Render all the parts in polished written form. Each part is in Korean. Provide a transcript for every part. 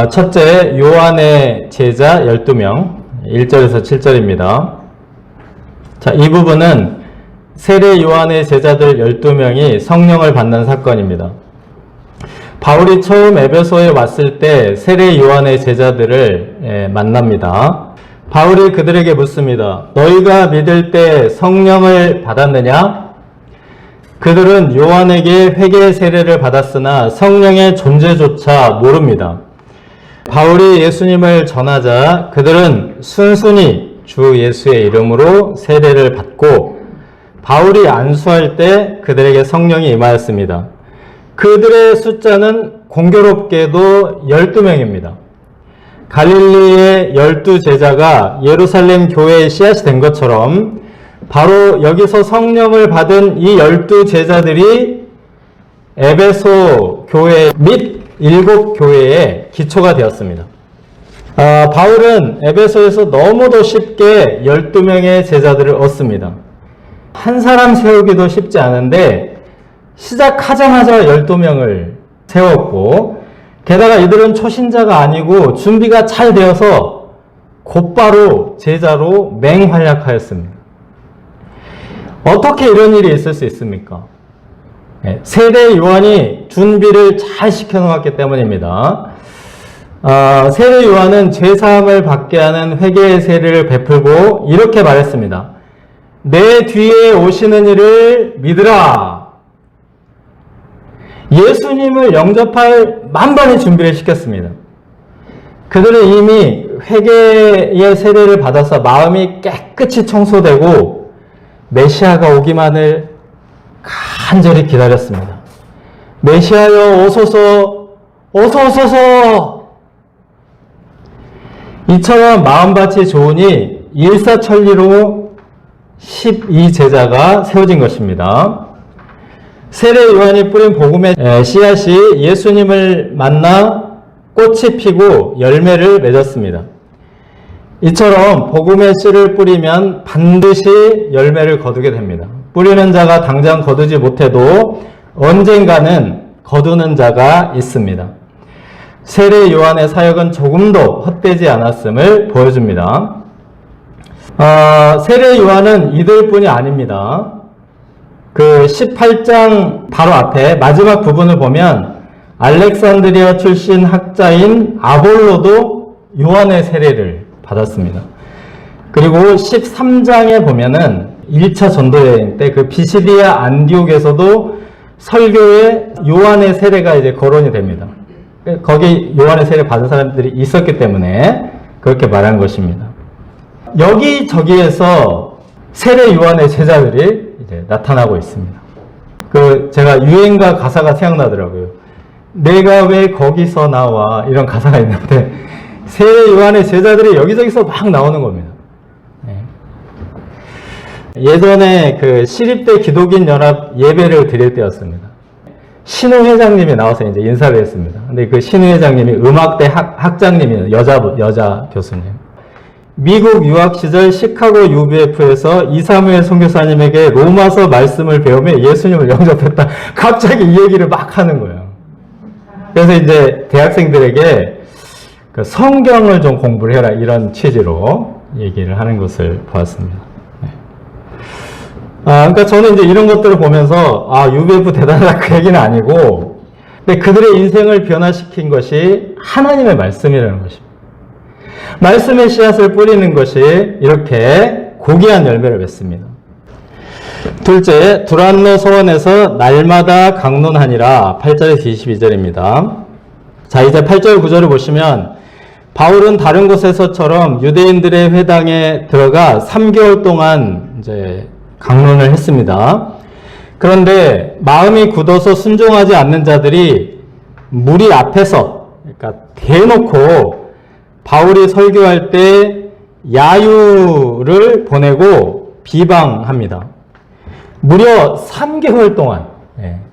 첫째, 요한의 제자 12명, 1절에서 7절입니다. 자, 이 부분은 세례 요한의 제자들 12명이 성령을 받는 사건입니다. 바울이 처음 에베소에 왔을 때 세례 요한의 제자들을 만납니다. 바울이 그들에게 묻습니다. 너희가 믿을 때 성령을 받았느냐? 그들은 요한에게 회개 세례를 받았으나 성령의 존재조차 모릅니다. 바울이 예수님을 전하자 그들은 순순히 주 예수의 이름으로 세례를 받고 바울이 안수할 때 그들에게 성령이 임하였습니다. 그들의 숫자는 공교롭게도 12명입니다. 갈릴리의 12제자가 예루살렘 교회의 씨앗이 된 것처럼 바로 여기서 성령을 받은 이 12제자들이 에베소 교회 및 7교회의 기초가 되었습니다. 바울은 에베소에서 너무도 쉽게 12명의 제자들을 얻습니다. 한 사람 세우기도 쉽지 않은데 시작하자마자 12명을 세웠고 게다가 이들은 초신자가 아니고 준비가 잘 되어서 곧바로 제자로 맹활약하였습니다. 어떻게 이런 일이 있을 수 있습니까? 세례 요한이 준비를 잘 시켜놓았기 때문입니다. 세례 요한은 죄사함을 받게 하는 회개의 세례를 베풀고 이렇게 말했습니다. 내 뒤에 오시는 이를 믿으라. 예수님을 영접할 만반의 준비를 시켰습니다. 그들은 이미 회개의 세례를 받아서 마음이 깨끗이 청소되고 메시아가 오기만을 간절히 기다렸습니다. 메시아여 오소서, 어서 오소서. 이처럼 마음밭이 좋으니 일사천리로 12제자가 세워진 것입니다. 세례 요한이 뿌린 복음의 씨앗이 예수님을 만나 꽃이 피고 열매를 맺었습니다. 이처럼 복음의 씨를 뿌리면 반드시 열매를 거두게 됩니다. 뿌리는 자가 당장 거두지 못해도 언젠가는 거두는 자가 있습니다. 세례 요한의 사역은 조금도 헛되지 않았음을 보여줍니다. 세례 요한은 이들뿐이 아닙니다. 그 18장 바로 앞에 마지막 부분을 보면 알렉산드리아 출신 학자인 아볼로도 요한의 세례를 받았습니다. 그리고 13장에 보면은 1차 전도여행 때 그 비시디아 안디옥에서도 설교에 요한의 세례가 이제 거론이 됩니다. 거기 요한의 세례 받은 사람들이 있었기 때문에 그렇게 말한 것입니다. 여기저기에서 세례 요한의 제자들이 이제 나타나고 있습니다. 제가 유행가 가사가 생각나더라고요. 내가 왜 거기서 나와, 이런 가사가 있는데 세례 요한의 제자들이 여기저기서 막 나오는 겁니다. 예전에 그 시립대 기독인 연합 예배를 드릴 때였습니다. 신우 회장님이 나와서 이제 인사를 했습니다. 근데 그 신우 회장님이 음악대 학장님이에요. 여자 교수님. 미국 유학 시절 시카고 UBF에서 이사무엘 선교사님에게 로마서 말씀을 배우며 예수님을 영접했다. 갑자기 이 얘기를 막 하는 거예요. 그래서 이제 대학생들에게 그 성경을 좀 공부를 해라, 이런 취지로 얘기를 하는 것을 보았습니다. 그러니까 저는 이제 이런 것들을 보면서 UBF 대단하다 그 얘기는 아니고, 근데 그들의 인생을 변화시킨 것이 하나님의 말씀이라는 것입니다. 말씀의 씨앗을 뿌리는 것이 이렇게 고귀한 열매를 맺습니다. 둘째, 두란노 서원에서 날마다 강론하니라. 8절에서 22절입니다. 자, 이제 8절 9절을 보시면 바울은 다른 곳에서처럼 유대인들의 회당에 들어가 3개월 동안 이제 강론을 했습니다. 그런데 마음이 굳어서 순종하지 않는 자들이 무리 앞에서, 그러니까 대놓고 바울이 설교할 때 야유를 보내고 비방합니다. 무려 3개월 동안,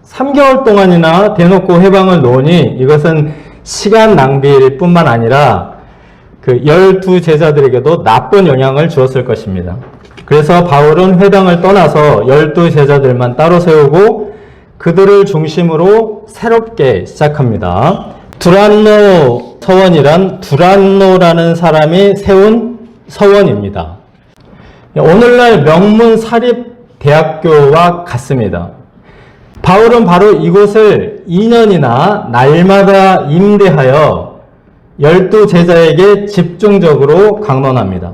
3개월 동안이나 대놓고 해방을 놓으니 이것은 시간 낭비일 뿐만 아니라 그 12제자들에게도 나쁜 영향을 주었을 것입니다. 그래서 바울은 회당을 떠나서 12제자들만 따로 세우고 그들을 중심으로 새롭게 시작합니다. 두란노 서원이란 두란노라는 사람이 세운 서원입니다. 오늘날 명문 사립대학교와 같습니다. 바울은 바로 이곳을 2년이나 날마다 임대하여 12제자에게 집중적으로 강론합니다.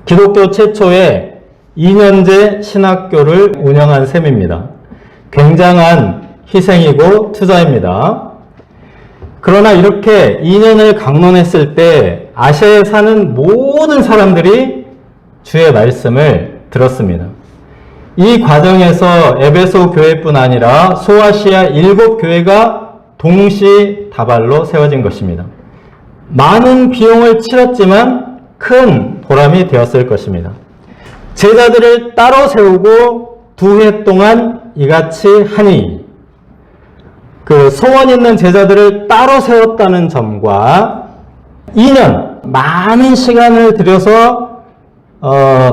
기독교 최초의 2년제 신학교를 운영한 셈입니다. 굉장한 희생이고 투자입니다. 그러나 이렇게 2년을 강론했을 때 아시아에 사는 모든 사람들이 주의 말씀을 들었습니다. 이 과정에서 에베소 교회뿐 아니라 소아시아 7교회가 동시다발로 세워진 것입니다. 많은 비용을 치렀지만 큰 보람이 되었을 것입니다. 제자들을 따로 세우고 2해 동안 이같이 하니 그 소원 있는 제자들을 따로 세웠다는 점과 2년 많은 시간을 들여서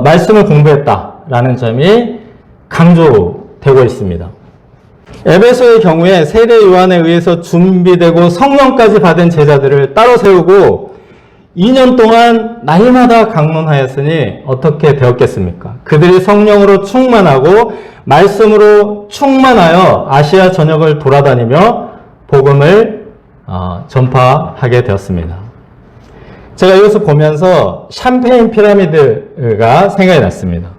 말씀을 공부했다라는 점이 강조되고 있습니다. 에베소의 경우에 세례 요한에 의해서 준비되고 성령까지 받은 제자들을 따로 세우고 2년 동안 날마다 강론하였으니 어떻게 되었겠습니까? 그들이 성령으로 충만하고 말씀으로 충만하여 아시아 전역을 돌아다니며 복음을 전파하게 되었습니다. 제가 이것을 보면서 샴페인 피라미드가 생각이 났습니다.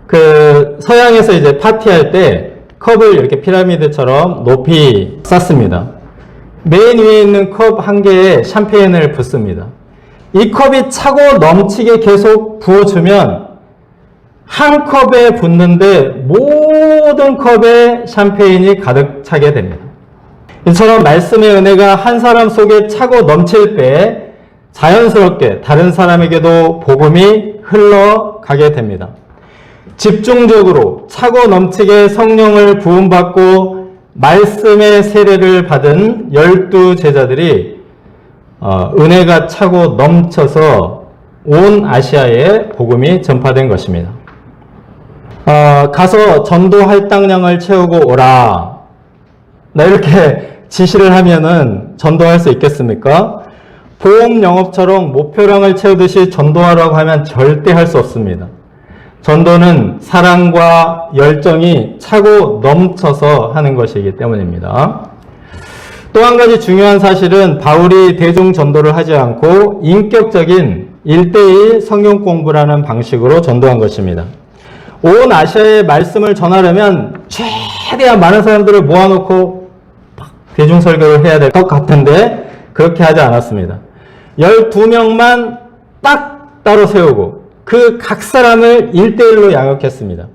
그 서양에서 이제 파티할 때 컵을 이렇게 피라미드처럼 높이 쌓습니다. 맨 위에 있는 컵 한 개에 샴페인을 붓습니다. 이 컵이 차고 넘치게 계속 부어주면 한 컵에 붓는데 모든 컵에 샴페인이 가득 차게 됩니다. 이처럼 말씀의 은혜가 한 사람 속에 차고 넘칠 때 자연스럽게 다른 사람에게도 복음이 흘러가게 됩니다. 집중적으로 차고 넘치게 성령을 부음받고 말씀의 세례를 받은 12제자들이 은혜가 차고 넘쳐서 온 아시아에 복음이 전파된 것입니다. 가서 전도 할당량을 채우고 오라. 나 이렇게 지시를 하면은 전도할 수 있겠습니까? 보험 영업처럼 목표량을 채우듯이 전도하라고 하면 절대 할 수 없습니다. 전도는 사랑과 열정이 차고 넘쳐서 하는 것이기 때문입니다. 또 한 가지 중요한 사실은 바울이 대중 전도를 하지 않고 인격적인 1:1 성경 공부라는 방식으로 전도한 것입니다. 온 아시아에 말씀을 전하려면 최대한 많은 사람들을 모아놓고 대중 설교를 해야 될 것 같은데 그렇게 하지 않았습니다. 12명만 딱 따로 세우고 그 각 사람을 1:1로 양육했습니다.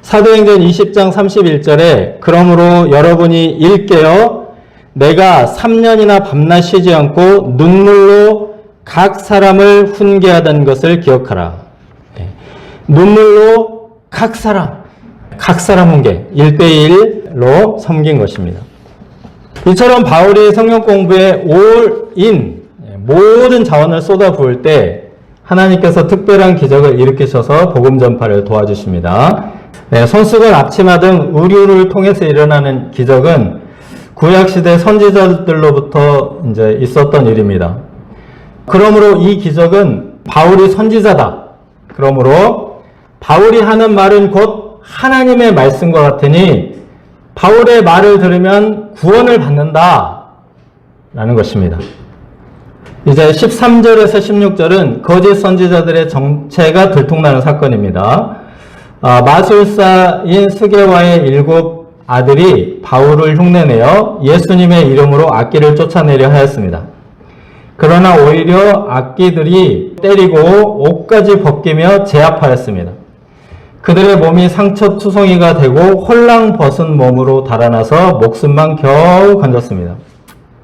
사도행전 20장 31절에 그러므로 여러분이 일깨어 내가 3년이나 밤낮 쉬지 않고 눈물로 각 사람을 훈계하던 것을 기억하라. 눈물로 각 사람 훈계 1:1로 섬긴 것입니다. 이처럼 바울이 성경 공부에 올인 모든 자원을 쏟아부을 때 하나님께서 특별한 기적을 일으키셔서 복음 전파를 도와주십니다. 손수건 앞치마 등 의류를 통해서 일어나는 기적은 구약시대 선지자들로부터 이제 있었던 일입니다. 그러므로 이 기적은 바울이 선지자다. 그러므로 바울이 하는 말은 곧 하나님의 말씀과 같으니 바울의 말을 들으면 구원을 받는다. 라는 것입니다. 이제 13절에서 16절은 거짓 선지자들의 정체가 들통나는 사건입니다. 마술사인 스게와의 7 아들이 바울을 흉내내어 예수님의 이름으로 악기를 쫓아내려 하였습니다. 그러나 오히려 악기들이 때리고 옷까지 벗기며 제압하였습니다. 그들의 몸이 상처투성이가 되고 홀랑 벗은 몸으로 달아나서 목숨만 겨우 건졌습니다.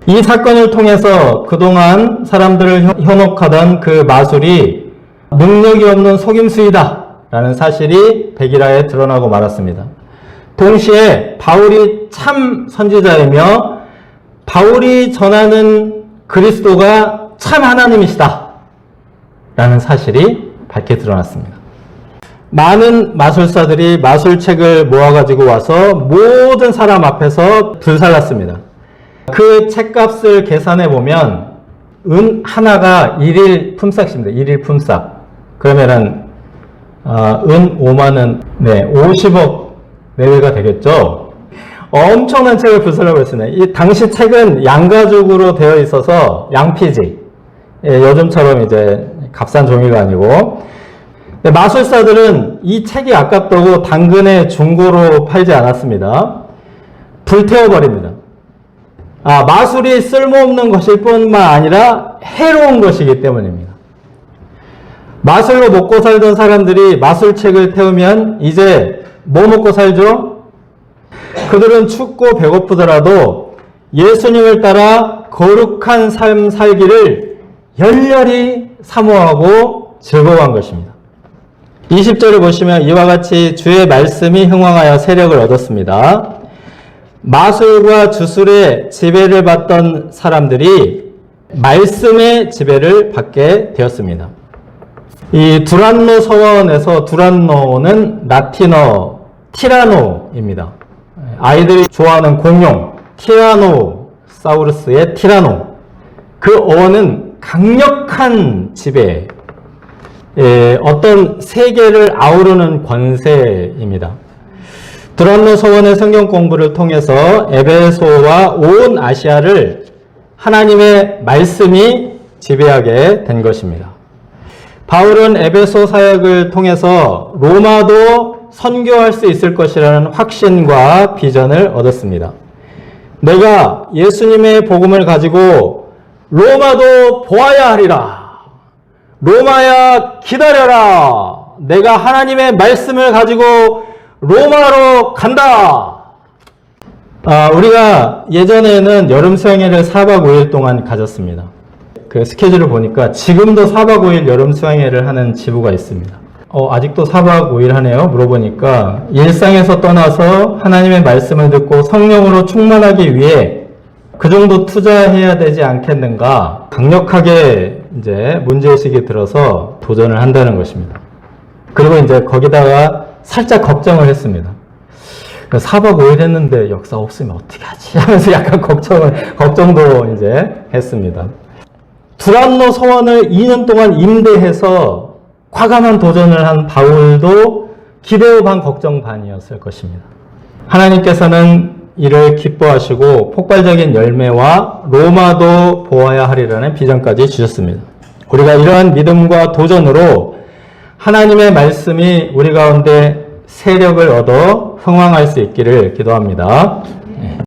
이 사건을 통해서 그동안 사람들을 현혹하던 그 마술이 능력이 없는 속임수이다 라는 사실이 백일하에 드러나고 말았습니다. 동시에 바울이 참 선지자이며 바울이 전하는 그리스도가 참 하나님이시다 라는 사실이 밝게 드러났습니다. 많은 마술사들이 마술책을 모아가지고 와서 모든 사람 앞에서 불살랐습니다. 그 책값을 계산해 보면 은 하나가 1일 품삯입니다. 1일 품삯. 그러면은 은 5만원, 네, 50억 내외가 되겠죠. 엄청난 책을 부수려고 했습니다. 이 당시 책은 양가죽으로 되어 있어서 양피지. 예, 요즘처럼 이제 값싼 종이가 아니고. 마술사들은 이 책이 아깝다고 당근에 중고로 팔지 않았습니다. 불태워버립니다. 마술이 쓸모없는 것일 뿐만 아니라 해로운 것이기 때문입니다. 마술로 먹고 살던 사람들이 마술책을 태우면 이제 뭐 먹고 살죠? 그들은 춥고 배고프더라도 예수님을 따라 거룩한 삶 살기를 열렬히 사모하고 즐거워한 것입니다. 20절을 보시면 이와 같이 주의 말씀이 흥왕하여 세력을 얻었습니다. 마술과 주술의 지배를 받던 사람들이 말씀의 지배를 받게 되었습니다. 이 두란노 서원에서 두란노는 라틴어 티라노입니다. 아이들이 좋아하는 공룡 티라노사우루스의 티라노. 그 어원은 강력한 지배, 어떤 세계를 아우르는 권세입니다. 두란노 서원의 성경 공부를 통해서 에베소와 온 아시아를 하나님의 말씀이 지배하게 된 것입니다. 바울은 에베소 사역을 통해서 로마도 선교할 수 있을 것이라는 확신과 비전을 얻었습니다. 내가 예수님의 복음을 가지고 로마도 보아야 하리라. 로마야 기다려라. 내가 하나님의 말씀을 가지고 로마로 간다. 우리가 예전에는 여름 수양회를 4박 5일 동안 가졌습니다. 그 스케줄을 보니까 지금도 4박 5일 여름 수양회를 하는 지부가 있습니다. 아직도 4박 5일 하네요. 물어보니까 일상에서 떠나서 하나님의 말씀을 듣고 성령으로 충만하기 위해 그 정도 투자해야 되지 않겠는가 강력하게 이제 문제의식이 들어서 도전을 한다는 것입니다. 그리고 이제 거기다가 살짝 걱정을 했습니다. 4박 5일 했는데 역사 없으면 어떻게 하지? 하면서 약간 걱정도 이제 했습니다. 두란노 서원을 2년 동안 임대해서 과감한 도전을 한 바울도 기대어 반 걱정 반이었을 것입니다. 하나님께서는 이를 기뻐하시고 폭발적인 열매와 로마도 보아야 하리라는 비전까지 주셨습니다. 우리가 이러한 믿음과 도전으로 하나님의 말씀이 우리 가운데 세력을 얻어 흥왕할 수 있기를 기도합니다.